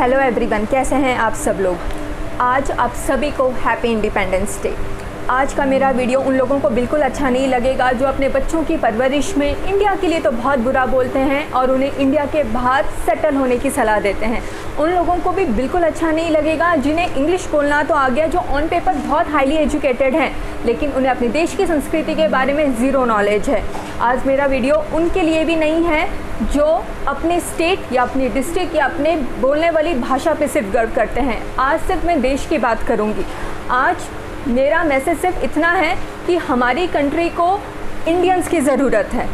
Hello everyone, कैसे हैं आप सब लोग। आज आप सभी को हैप्पी इंडिपेंडेंस डे। आज का मेरा वीडियो उन लोगों को बिल्कुल अच्छा नहीं लगेगा जो अपने बच्चों की परवरिश में इंडिया के लिए तो बहुत बुरा बोलते हैं और उन्हें इंडिया के बाहर सेटल होने की सलाह देते हैं। उन लोगों को भी बिल्कुल अच्छा नहीं लगेगा जिन्हें इंग्लिश बोलना तो आ गया, जो ऑन पेपर बहुत हाईली एजुकेटेड हैं लेकिन उन्हें अपने देश की संस्कृति के बारे में ज़ीरो नॉलेज है। आज मेरा वीडियो उनके लिए भी नहीं है जो अपने स्टेट या अपनी डिस्ट्रिक्ट या अपने बोलने वाली भाषा पे सिर्फ गर्व करते हैं। आज सिर्फ मैं देश की बात करूँगी। आज मेरा मैसेज सिर्फ इतना है कि हमारी कंट्री को इंडियंस की ज़रूरत है।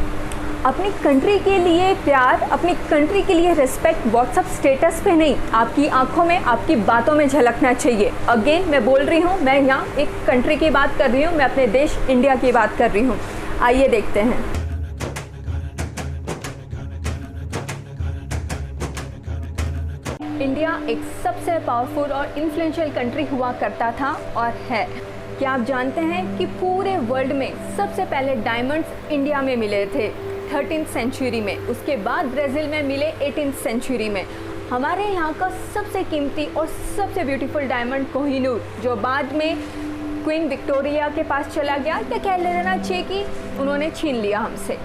अपनी कंट्री के लिए प्यार, अपनी कंट्री के लिए रिस्पेक्ट व्हाट्सअप स्टेटस पे नहीं, आपकी आंखों में, आपकी बातों में झलकना चाहिए। अगेन मैं बोल रही हूँ, मैं यहाँ एक कंट्री की बात कर रही हूँ, मैं अपने देश इंडिया की बात कर रही हूँ। आइए देखते हैं। इंडिया एक सबसे पावरफुल और इन्फ्लुएंशियल कंट्री हुआ करता था और है। क्या आप जानते हैं कि पूरे वर्ल्ड में सबसे पहले डायमंड्स इंडिया में मिले थे 13th सेंचुरी में, उसके बाद ब्राज़ील में मिले 18th सेंचुरी में। हमारे यहाँ का सबसे कीमती और सबसे ब्यूटीफुल डायमंड कोहिनूर, जो बाद में क्वीन विक्टोरिया के पास चला गया, या कह लेना चाहिए कि उन्होंने छीन लिया हमसे।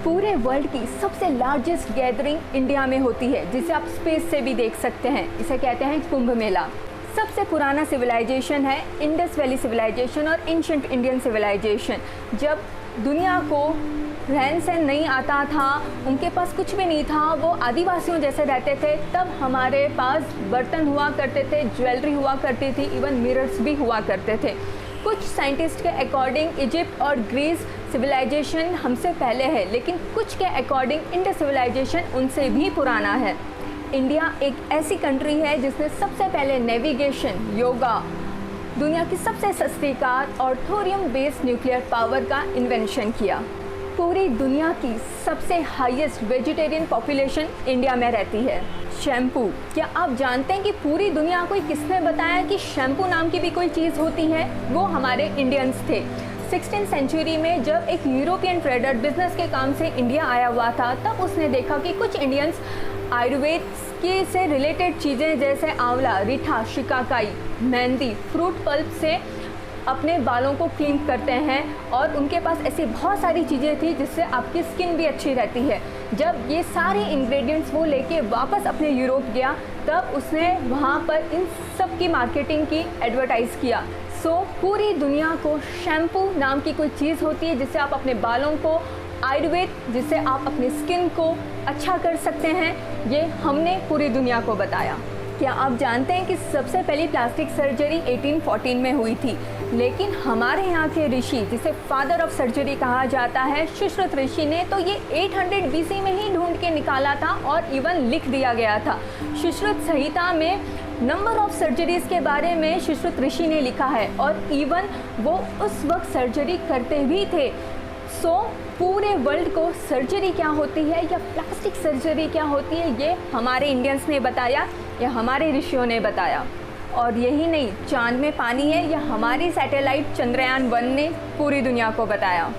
पूरे वर्ल्ड की सबसे लार्जेस्ट गैदरिंग इंडिया में होती है, जिसे आप स्पेस से भी देख सकते हैं। इसे कहते हैं कुंभ मेला। सबसे पुराना सिविलाइजेशन है इंडस वैली सिविलाइजेशन और एंशिएंट इंडियन सिविलाइजेशन। जब दुनिया को रहन सहन नहीं आता था, उनके पास कुछ भी नहीं था, वो आदिवासियों जैसे रहते थे, तब हमारे पास बर्तन हुआ करते थे, ज्वेलरी हुआ करती थी, इवन मिरर्स भी हुआ करते थे। कुछ साइंटिस्ट के अकॉर्डिंग इजिप्ट और ग्रीस सिविलाइजेशन हमसे पहले है, लेकिन कुछ के अकॉर्डिंग इंडस सिविलाइजेशन उनसे भी पुराना है। इंडिया एक ऐसी कंट्री है जिसने सबसे पहले नेविगेशन, योगा, दुनिया की सबसे सस्ती कार और थोरियम बेस्ड न्यूक्लियर पावर का इन्वेंशन किया। पूरी दुनिया की सबसे हाईएस्ट वेजिटेरियन पॉपुलेशन इंडिया में रहती है। शैम्पू, क्या आप जानते हैं कि पूरी दुनिया को किसने बताया कि शैम्पू नाम की भी कोई चीज़ होती है? वो हमारे इंडियंस थे। 16th सेंचुरी में जब एक यूरोपियन ट्रेडर बिजनेस के काम से इंडिया आया हुआ था, तब उसने देखा कि कुछ इंडियंस आयुर्वेद के से रिलेटेड चीज़ें जैसे आंवला, रीठा, शिकाकाई, मेहंदी, फ्रूट पल्प से अपने बालों को क्लीन करते हैं, और उनके पास ऐसी बहुत सारी चीज़ें थी जिससे आपकी स्किन भी अच्छी रहती है। जब ये सारे इंग्रेडिएंट्स वो लेके वापस अपने यूरोप गया, तब उसने वहाँ पर इन सब की मार्केटिंग की, एडवर्टाइज़ किया। सो पूरी दुनिया को शैम्पू नाम की कोई चीज़ होती है जिससे आप अपने बालों को, आयुर्वेद जिससे आप अपनी स्किन को अच्छा कर सकते हैं, ये हमने पूरी दुनिया को बताया। क्या आप जानते हैं कि सबसे पहली प्लास्टिक सर्जरी 1814 में हुई थी, लेकिन हमारे यहाँ के ऋषि, जिसे फादर ऑफ सर्जरी कहा जाता है, सुश्रुत ऋषि ने तो ये 800 BC में ही ढूंढ के निकाला था और इवन लिख दिया गया था। सुश्रुत संहिता में नंबर ऑफ सर्जरीज़ के बारे में सुश्रुत ऋषि ने लिखा है, और इवन वो उस वक्त सर्जरी करते भी थे। सो पूरे वर्ल्ड को सर्जरी क्या होती है या प्लास्टिक सर्जरी क्या होती है, ये हमारे इंडियंस ने बताया या हमारे ऋषियों ने बताया। और यही नहीं, चांद में पानी है या हमारी सैटेलाइट चंद्रयान 1 ने पूरी दुनिया को बताया।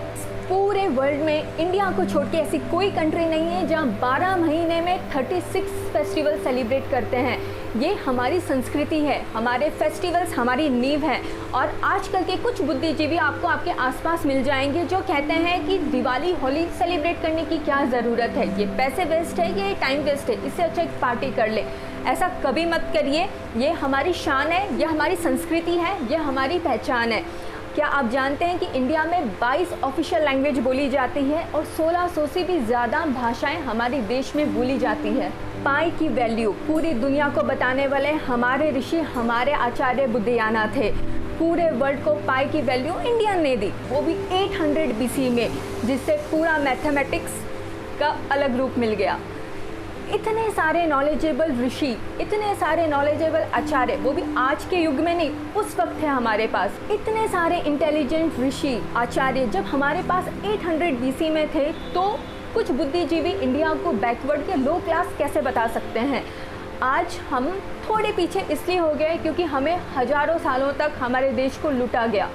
पूरे वर्ल्ड में इंडिया को छोड़ के ऐसी कोई कंट्री नहीं है जहाँ 12 महीने में 36 फेस्टिवल सेलिब्रेट करते हैं। ये हमारी संस्कृति है, हमारे फेस्टिवल्स हमारी नींव है। और आजकल के कुछ बुद्धिजीवी आपको आपके आसपास मिल जाएंगे जो कहते हैं कि दिवाली, होली सेलिब्रेट करने की क्या ज़रूरत है, ये पैसे वेस्ट है, ये टाइम वेस्ट है, इससे अच्छा एक पार्टी कर ले। ऐसा कभी मत करिए। ये हमारी शान है, ये हमारी संस्कृति है, ये हमारी पहचान है। क्या आप जानते हैं कि इंडिया में 22 ऑफिशियल लैंग्वेज बोली जाती है और 1600 से भी ज़्यादा भाषाएं हमारे देश में बोली जाती है। पाई की वैल्यू पूरी दुनिया को बताने वाले हमारे ऋषि, हमारे आचार्य बुद्धयाना थे। पूरे वर्ल्ड को पाई की वैल्यू इंडियन ने दी, वो भी 800 BC में, जिससे पूरा मैथमेटिक्स का अलग रूप मिल गया। इतने सारे नॉलेजेबल ऋषि, इतने सारे नॉलेजेबल आचार्य, वो भी आज के युग में नहीं, उस वक्त थे हमारे पास। इतने सारे इंटेलिजेंट ऋषि, आचार्य जब हमारे पास 800 BC में थे, तो कुछ बुद्धिजीवी इंडिया को बैकवर्ड या लो क्लास कैसे बता सकते हैं। आज हम थोड़े पीछे इसलिए हो गए क्योंकि हमें हजारों सालों तक हमारे देश को लूटा गया।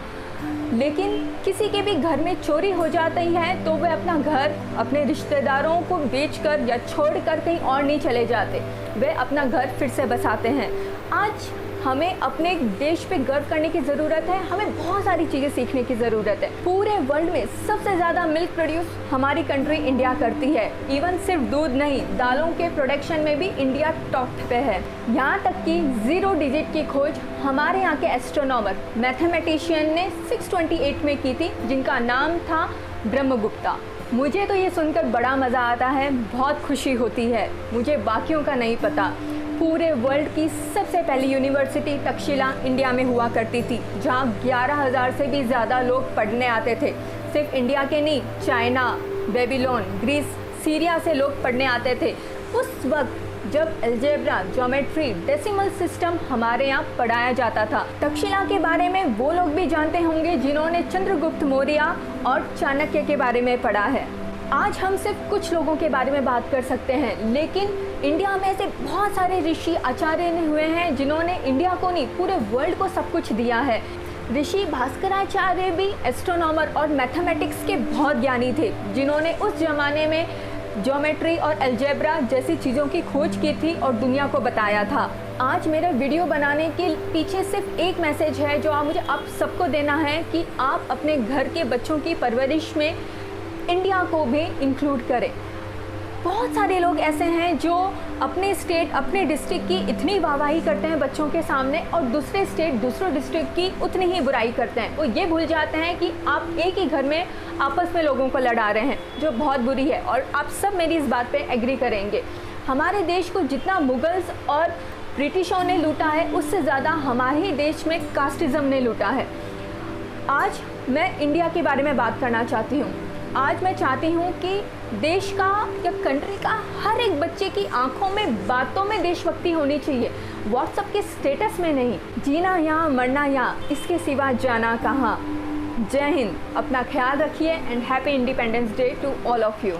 लेकिन किसी के भी घर में चोरी हो जाती है तो वे अपना घर अपने रिश्तेदारों को बेचकर या छोड़कर कहीं और नहीं चले जाते, वे अपना घर फिर से बसाते हैं। आज हमें अपने देश पे गर्व करने की ज़रूरत है, हमें बहुत सारी चीज़ें सीखने की ज़रूरत है। पूरे वर्ल्ड में सबसे ज़्यादा मिल्क प्रोड्यूस हमारी कंट्री इंडिया करती है। इवन सिर्फ दूध नहीं, दालों के प्रोडक्शन में भी इंडिया टॉप पे है। यहाँ तक कि 0 डिजिट की खोज हमारे यहाँ के एस्ट्रोनॉमर मैथमेटिशियन ने 628 में की थी, जिनका नाम था ब्रह्मगुप्ता। मुझे तो ये सुनकर बड़ा मज़ा आता है, बहुत खुशी होती है। मुझे बाकियों का नहीं पता। पूरे वर्ल्ड की सबसे पहली यूनिवर्सिटी तक्षशिला इंडिया में हुआ करती थी, जहाँ 11,000 से भी ज़्यादा लोग पढ़ने आते थे। सिर्फ इंडिया के नहीं, चाइना, बेबीलोन, ग्रीस, सीरिया से लोग पढ़ने आते थे। उस वक्त जब अलजेब्रा, ज्योमेट्री, डेसिमल सिस्टम हमारे यहाँ पढ़ाया जाता था। तक्षशिला के बारे में वो लोग भी जानते होंगे जिन्होंने चंद्रगुप्त मौर्य और चाणक्य के बारे में पढ़ा है। आज हम सिर्फ कुछ लोगों के बारे में बात कर सकते हैं, लेकिन इंडिया में ऐसे बहुत सारे ऋषि आचार्य हुए हैं जिन्होंने इंडिया को नहीं, पूरे वर्ल्ड को सब कुछ दिया है। ऋषि भास्कराचार्य भी एस्ट्रोनॉमर और मैथमेटिक्स के बहुत ज्ञानी थे, जिन्होंने उस ज़माने में ज्योमेट्री और अलजेब्रा जैसी चीज़ों की खोज की थी और दुनिया को बताया था। आज मेरा वीडियो बनाने के पीछे सिर्फ एक मैसेज है जो मुझे आप सबको देना है कि आप अपने घर के बच्चों की परवरिश में इंडिया को भी इंक्लूड करें। बहुत सारे लोग ऐसे हैं जो अपने स्टेट, अपने डिस्ट्रिक्ट की इतनी वाहवाही करते हैं बच्चों के सामने और दूसरे स्टेट, दूसरों डिस्ट्रिक्ट की उतनी ही बुराई करते हैं। वो ये भूल जाते हैं कि आप एक ही घर में आपस में लोगों को लड़ा रहे हैं, जो बहुत बुरी है। और आप सब मेरी इस बात पे एग्री करेंगे। हमारे देश को जितना मुगल्स और ब्रिटिशों ने लूटा है, उससे ज़्यादा हमारे ही देश में कास्टिज़म ने लूटा है। आज मैं इंडिया के बारे में बात करना चाहती हूँ। आज मैं चाहती हूँ कि देश का या कंट्री का हर एक बच्चे की आंखों में, बातों में देशभक्ति होनी चाहिए, व्हाट्सएप के स्टेटस में नहीं। जीना यहाँ, मरना यहाँ, इसके सिवा जाना कहाँ। जय हिंद, अपना ख्याल रखिए and happy independence day to all of you.